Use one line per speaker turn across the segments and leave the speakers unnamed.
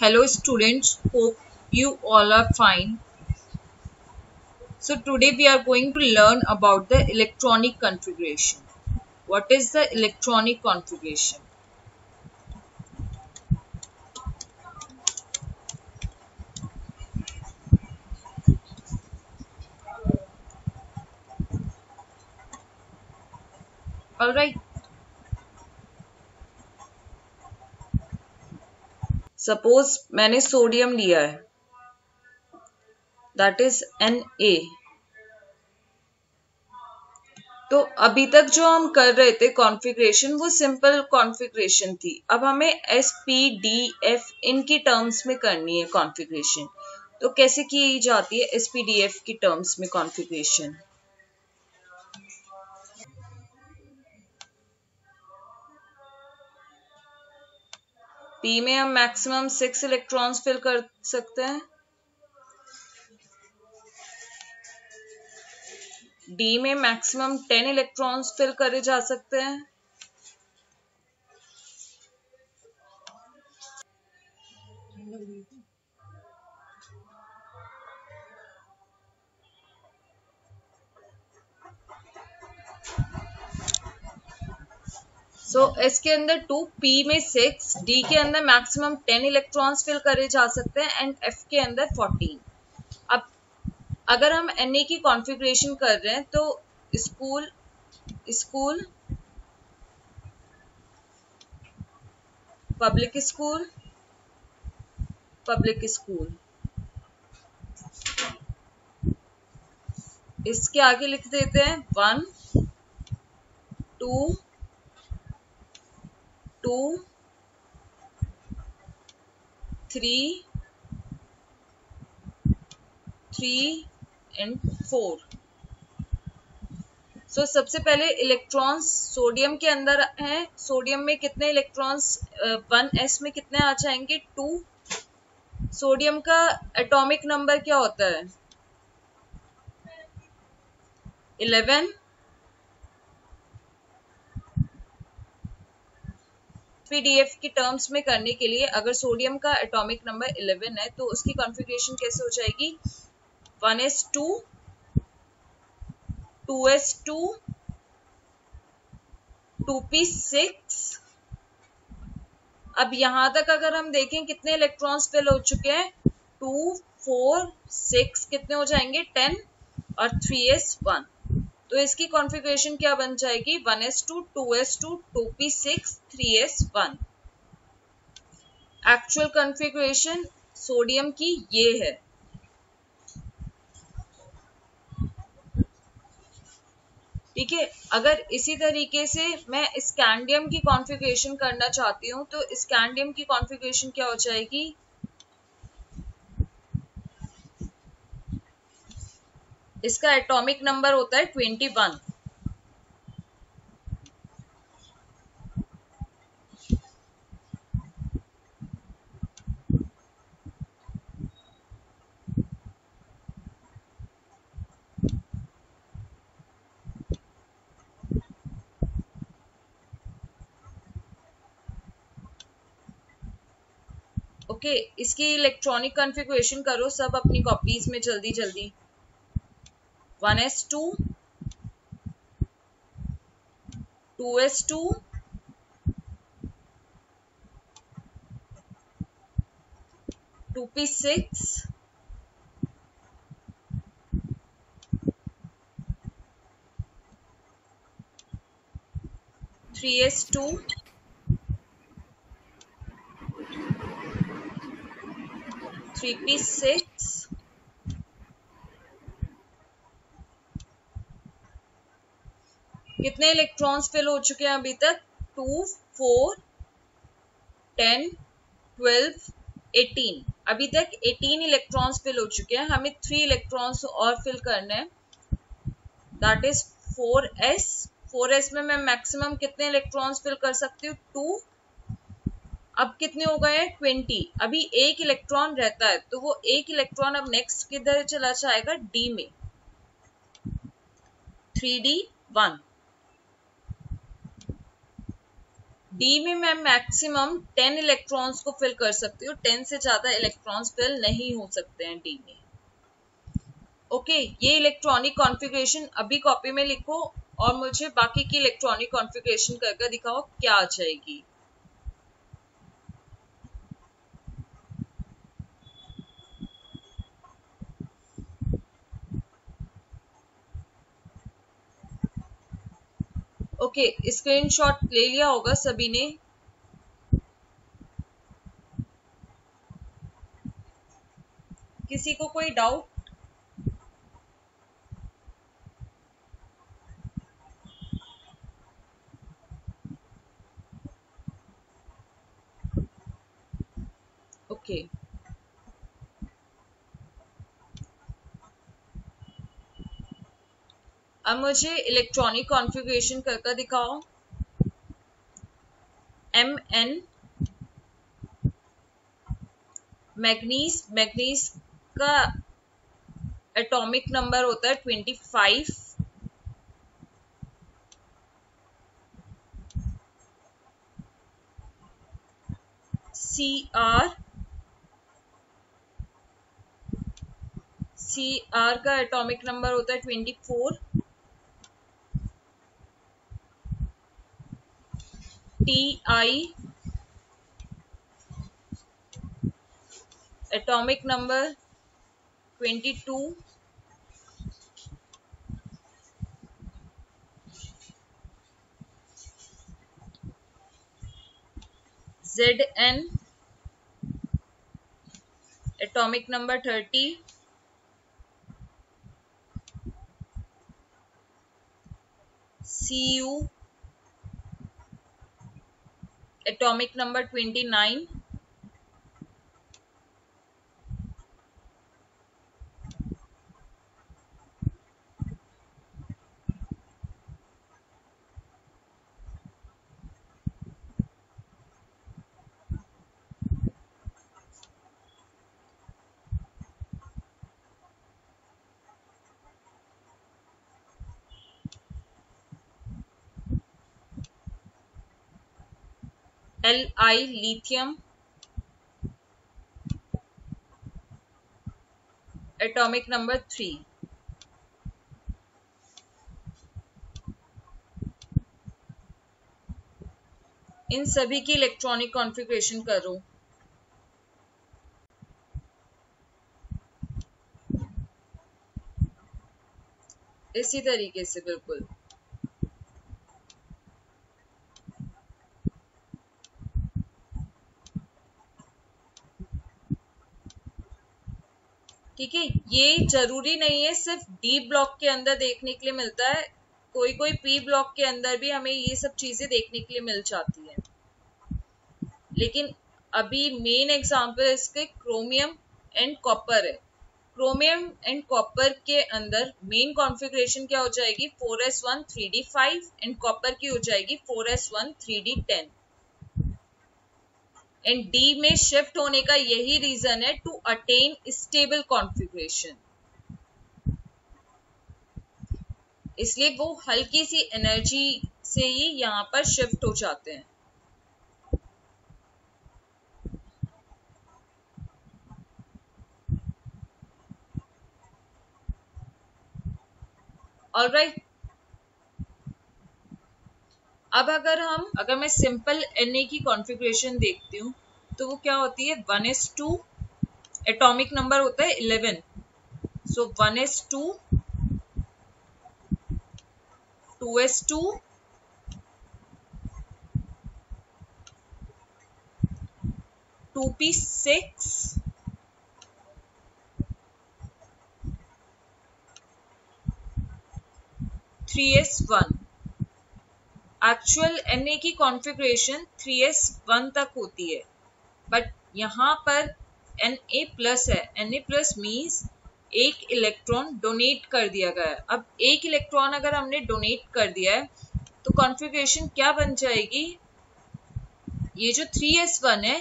Hello students, hope you all are fine. So today we are going to learn about the electronic configuration. What is the electronic configuration? Alright, suppose मैंने sodium लिया है, that is Na. तो अभी तक जो हम कर रहे थे कॉन्फ़िगरेशन वो सिंपल कॉन्फ़िगरेशन थी. अब हमें एस पी डी एफ इनकी टर्म्स में करनी है कॉन्फ़िगरेशन. तो कैसे की जाती है एस पी डी एफ की टर्म्स में कॉन्फ़िगरेशन? पी में हम मैक्सिमम 6 इलेक्ट्रॉन्स फिल कर सकते हैं. डी में मैक्सिमम 10 इलेक्ट्रॉन्स फिल करे जा सकते हैं. सो एस के अंदर 2, पी में 6, डी के अंदर मैक्सिमम 10 इलेक्ट्रॉन्स फिल करे जा सकते हैं एंड एफ के अंदर 14. अब अगर हम Na की कॉन्फ़िगरेशन कर रहे हैं तो school school public school public school, इसके आगे लिख देते हैं 1 2 2 3 3 एंड 4. सो सबसे पहले इलेक्ट्रॉन्स सोडियम के अंदर हैं. सोडियम में कितने इलेक्ट्रॉन्स 1s में कितने आ जाएंगे? 2. सोडियम का एटॉमिक नंबर क्या होता है? 11. पीडीएफ की टर्म्स में करने के लिए अगर सोडियम का एटॉमिक नंबर 11 है तो उसकी कॉन्फ़िगरेशन कैसे हो जाएगी? 1s2 2s2 2p6. अब यहां तक अगर हम देखें कितने इलेक्ट्रॉन्स फिल हो चुके हैं? 2 4 6 कितने हो जाएंगे? 10 और 3s1. तो इसकी कॉन्फ़िगरेशन क्या बन जाएगी? 1s2 2s2 2p6 3s1. Actual configuration sodium की ये है. ठीक है. अगर इसी तरीके से मैं स्कैंडियम की कॉन्फ़िगरेशन करना चाहती हूँ तो स्कैंडियम की कॉन्फ़िगरेशन क्या हो जाएगी? इसका एटॉमिक नंबर होता है 21. ओके, इसकी इलेक्ट्रॉनिक कॉन्फ़िगरेशन करो सब अपनी कॉपीज में जल्दी जल्दी. 1s2 2s2 2p6 3s2 3p6. कितने इलेक्ट्रॉन्स फिल हो चुके हैं अभी तक? 2 4 10 12 18. अभी तक 18 इलेक्ट्रॉन्स फिल हो चुके हैं. हमें 3 इलेक्ट्रॉन्स और फिल करने हैं, दैट इज 4s. 4s में मैं मैक्सिमम कितने इलेक्ट्रॉन्स फिल कर सकती हूँ? 2. अब कितने हो गए हैं? 20. अभी एक इलेक्ट्रॉन रहता है तो वो एक इलेक्ट्रॉन अब नेक्स्ट किधर चला जाएगा? डी में. 3d1. डी में मैं मैक्सिमम 10 इलेक्ट्रॉन्स को फिल कर सकती हूँ, 10 से ज्यादा इलेक्ट्रॉन्स फिल नहीं हो सकते हैं डी में। ओके, ये इलेक्ट्रॉनिक कॉन्फ़िगरेशन अभी कॉपी में लिखो और मुझे बाकी की इलेक्ट्रॉनिक कॉन्फ़िगरेशन करके दिखाओ क्या आ जाएगी। ओके, स्क्रीनशॉट ले लिया होगा सभी ने। किसी को कोई डाउट? ओके, अब मुझे इलेक्ट्रॉनिक कॉन्फ़िगरेशन करके दिखाओ। Mn मैग्नीज का एटॉमिक नंबर होता है 25। Cr का एटॉमिक नंबर होता है 24। Ti atomic number 22। Zn atomic number 30। Cu atomic number 29। Li lithium atomic number 3। इन सभी की इलेक्ट्रॉनिक कॉन्फ़िगरेशन करो। इसी तरीके से बिल्कुल। ठीक है, ये जरूरी नहीं है सिर्फ डी ब्लॉक के अंदर देखने के लिए मिलता है, कोई कोई पी ब्लॉक के अंदर भी हमें ये सब चीजें देखने के लिए मिल जाती है। लेकिन अभी मेन एग्जांपल इसके क्रोमियम एंड कॉपर है। क्रोमियम एंड कॉपर के अंदर मेन कॉन्फ़िगरेशन क्या हो जाएगी, 4s1 3d5 एंड कॉपर की हो जाएगी 4s1 3d10। एंड डी में शिफ्ट होने का यही रीजन है, टू अटेन स्टेबल कॉन्फ़िगरेशन। इसलिए वो हल्की सी एनर्जी से ही यहां पर शिफ्ट हो जाते हैं। ऑलराइट, अब अगर मैं सिंपल Na की कॉन्फ़िगरेशन देखती हूँ तो वो क्या होती है, 1s2 एटॉमिक नंबर होता है 11। सो 1s2 2s2 2p6 3s1। Actual Na की कॉन्फ़िगरेशन 3s1 तक होती है, बट यहाँ पर Na प्लस है। Na प्लस मीन्स एक इलेक्ट्रॉन डोनेट कर दिया गया है। अब एक इलेक्ट्रॉन अगर हमने डोनेट कर दिया है तो कॉन्फ़िगरेशन क्या बन जाएगी, ये जो 3s1 है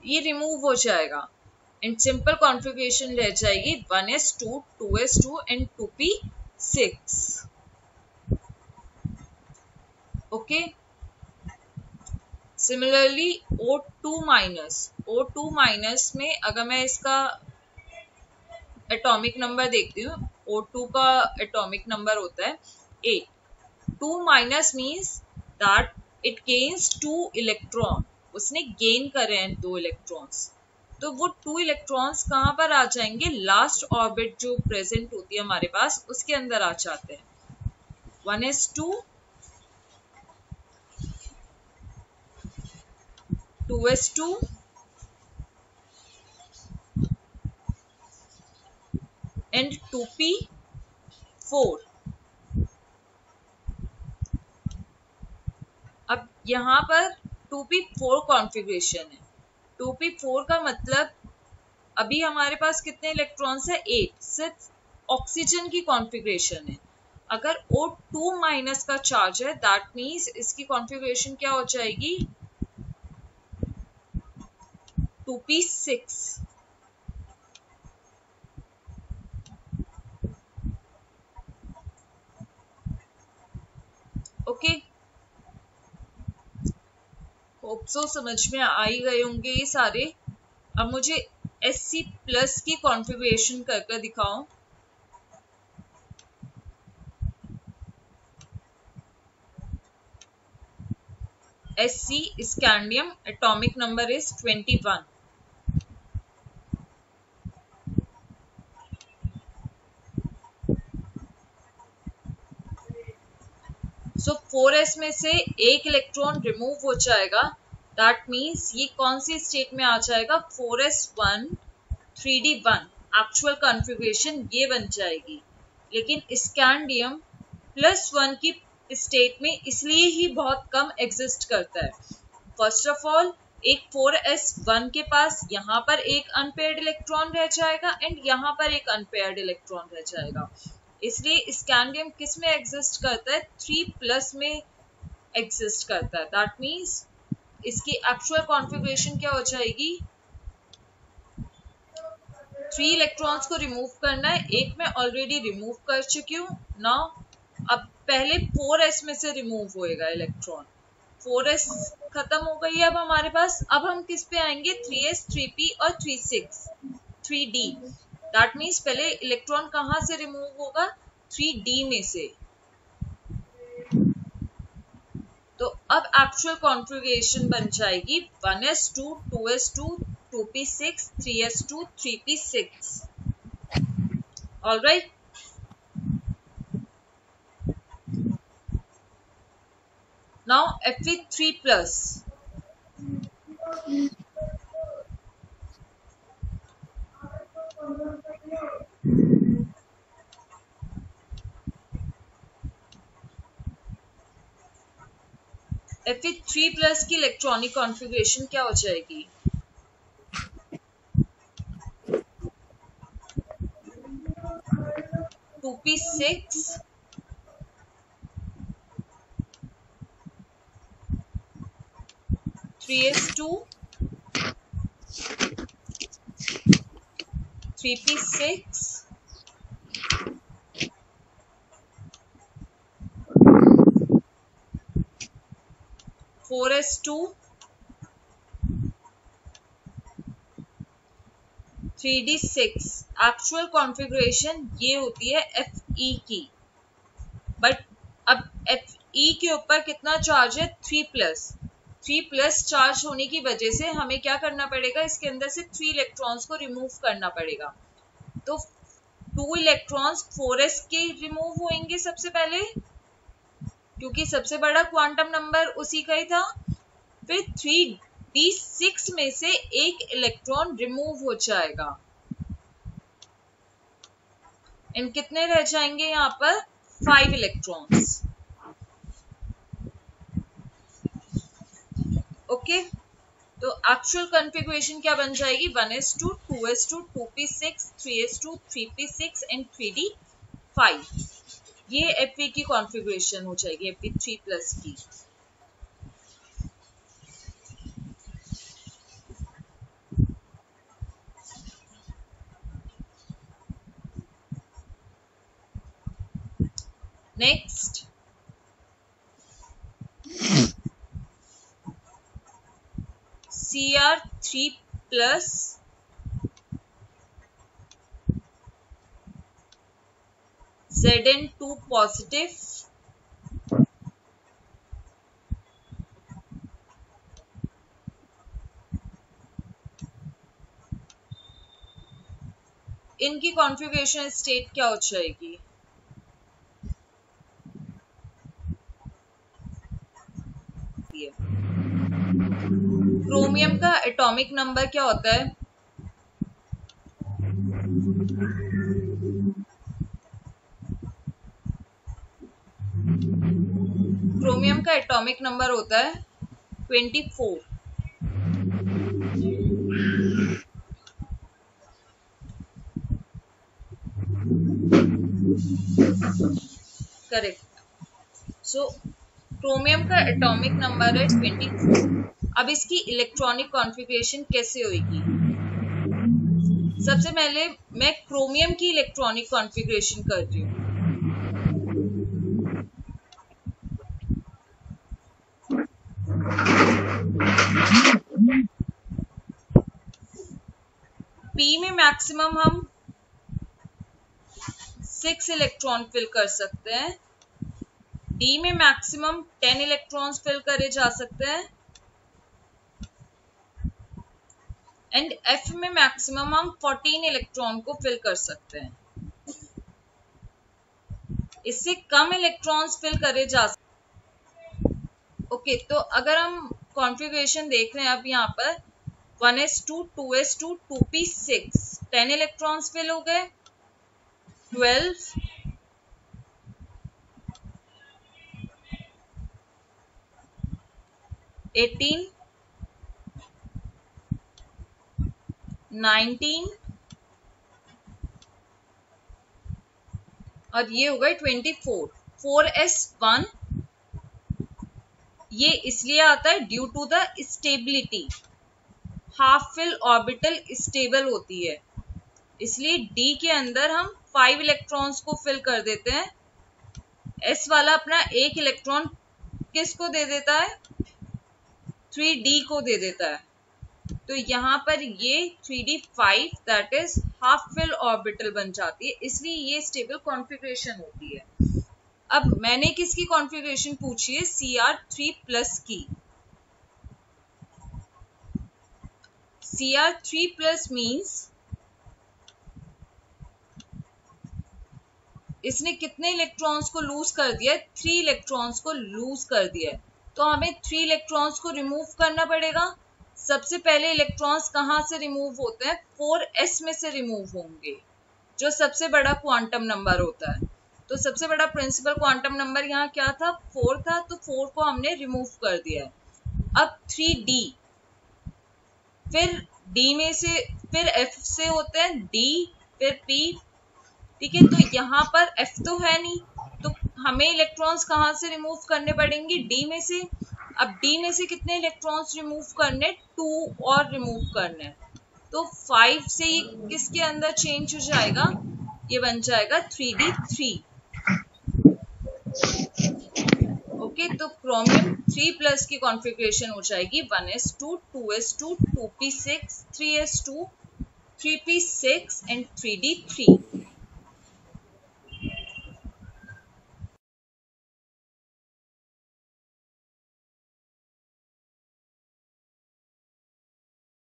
ये रिमूव हो जाएगा एंड सिंपल कॉन्फ़िगरेशन रह जाएगी 1s2 2s2 and 2p6। Okay, similarly O2 में अगर मैं इसका एटॉमिक नंबर देखती हूँ, O2 का एटॉमिक नंबर होता है 8। 2 minus means that it gains 2 electron, उसने गेन करे हैं 2 इलेक्ट्रॉन्स। तो वो 2 इलेक्ट्रॉन्स कहाँ पर आ जाएंगे, लास्ट ऑर्बिट जो प्रेजेंट होती है हमारे पास उसके अंदर आ जाते हैं। 1s2 2s2 and 2p4। अब यहाँ पर 2p4 कॉन्फ़िगरेशन है। 2p4 का मतलब अभी हमारे पास कितने इलेक्ट्रॉन्स है, 8, सिर्फ ऑक्सीजन की कॉन्फ़िगरेशन है। अगर O2 माइनस का चार्ज है दैट मीन्स इसकी कॉन्फ़िगरेशन क्या हो जाएगी, 2p6। ओके, होप सो समझ में आ ही गए होंगे ये सारे। अब मुझे Sc प्लस की कॉन्फ़िगरेशन करके दिखाओ। Sc scandium, atomic number is 21। So 4s में से एक इलेक्ट्रॉन रिमूव हो जाएगा, दैट मीन्स ये कौन सी स्टेट में आ जाएगा, 4s1 3d1 एक्चुअल कॉन्फ़िगरेशन ये बन जाएगी। लेकिन स्कैंडियम +1 की स्टेट में इसलिए ही बहुत कम एग्जिस्ट करता है। फर्स्ट ऑफ ऑल एक 4s1 के पास यहाँ पर एक अनपेयर्ड इलेक्ट्रॉन रह जाएगा एंड यहाँ पर एक अनपेयर्ड इलेक्ट्रॉन रह जाएगा। इसलिए स्कैंडियम किस में एग्जिस्ट करता है, 3+ में एग्जिस्ट करता है। दैट मीन्स इसकी एक्चुअल कॉन्फ़िगरेशन क्या हो जाएगी, 3 इलेक्ट्रॉन्स को रिमूव करना है, एक मैं ऑलरेडी रिमूव कर चुकी हूँ। नाउ अब पहले 4s में से रिमूव होएगा इलेक्ट्रॉन, 4s खत्म हो गई है अब हमारे पास। अब हम किस पे आएंगे, 3s 3p और 3d। दैट मीन्स पहले इलेक्ट्रॉन कहाँ से रिमूव होगा, 3d में से। तो अब एक्चुअल कॉन्फ़िगरेशन बन जाएगी 1s2 2s2 2p6 3s2 3p6। Alright, now Fe3+। Fe3+ की इलेक्ट्रॉनिक कॉन्फ़िगरेशन क्या हो जाएगी, 2p6 3s2 3p6 4s2 3d6। Actual configuration ये होती है Fe की। बट अब Fe के ऊपर कितना चार्ज है, 3+ चार्ज होने की वजह से हमें क्या करना पड़ेगा, इसके अंदर से 3 इलेक्ट्रॉन्स को रिमूव करना पड़ेगा। तो 2 इलेक्ट्रॉन्स 4s के रिमूव होंगे सबसे पहले, क्योंकि सबसे बड़ा क्वांटम नंबर उसी का ही था। फिर 3d6 में से एक इलेक्ट्रॉन रिमूव हो जाएगा एंड कितने रह जाएंगे यहाँ पर, 5 इलेक्ट्रॉन्स। ओके, तो एक्चुअल कॉन्फ़िगरेशन क्या बन जाएगी, 1s2 2s2 2p6 3s2 3p6 and 3d5। ये Fe की कॉन्फ़िगरेशन हो जाएगी, Fe3+ की। नेक्स्ट, 3+ Zn2 पॉजिटिव इनकी कॉन्फ़िगरेशन स्टेट क्या हो जाएगी? क्रोमियम का एटॉमिक नंबर क्या होता है? क्रोमियम का एटॉमिक नंबर होता है 24। करेक्ट। सो क्रोमियम का एटॉमिक नंबर है 24। अब इसकी इलेक्ट्रॉनिक कॉन्फ़िगरेशन कैसे होगी? सबसे पहले मैं क्रोमियम की इलेक्ट्रॉनिक कॉन्फ़िगरेशन कर रही हूँ। पी में मैक्सिमम हम 6 इलेक्ट्रॉन फिल कर सकते हैं। डी में मैक्सिमम 10 इलेक्ट्रॉन्स फिल करे जा सकते हैं एंड एफ में मैक्सिमम हम 14 इलेक्ट्रॉन को फिल कर सकते हैं। इससे कम इलेक्ट्रॉन्स फिल करे जा सकते। ओके, तो अगर हम कॉन्फ़िगरेशन देख रहे हैं अब यहाँ पर 1s2 2s2 2p6 10 electrons fill हो गए, 12 18 19 और ये हो गए 24। 4s1 ये इसलिए आता है due to the stability, half fill orbital stable होती है, इसलिए डी के अंदर हम 5 इलेक्ट्रॉन्स को फिल कर देते हैं। एस वाला अपना एक इलेक्ट्रॉन किसको दे देता है? 3d को दे देता है। तो यहाँ पर ये 3d5 that is half fill orbital बन जाती है, इसलिए ये स्टेबल कॉन्फ़िगरेशन होती है। अब मैंने किसकी कॉन्फ़िगरेशन पूछी है? Cr3+ की। Cr3+ मीन्स इसने कितने इलेक्ट्रॉन्स को लूज कर दिया है? 3 इलेक्ट्रॉन्स को लूज कर दिया है। तो हमें 3 इलेक्ट्रॉन्स को रिमूव करना पड़ेगा। सबसे पहले इलेक्ट्रॉन्स कहाँ से रिमूव होते हैं? 4s में से रिमूव होंगे, जो सबसे बड़ा क्वांटम नंबर होता है। तो सबसे बड़ा प्रिंसिपल क्वांटम नंबर यहाँ क्या था? 4 था, तो 4 को हमने रिमूव कर दिया है। अब 3d, फिर d में से, फिर f से होते हैं d, फिर p, ठीक है। तो यहाँ पर F तो है नहीं, तो हमें इलेक्ट्रॉन्स कहाँ से रिमूव करने पड़ेंगे? D में से। अब D में से कितने इलेक्ट्रॉन्स रिमूव करने? 2 और रिमूव करने। तो 5 से ये किसके अंदर चेंज हो जाएगा? ये बन जाएगा 3d3। ओके, तो क्रोमियम 3+ की कॉन्फ़िगरेशन हो जाएगी 1s2 2s2 2p6 3s2 3p6 and 3d3।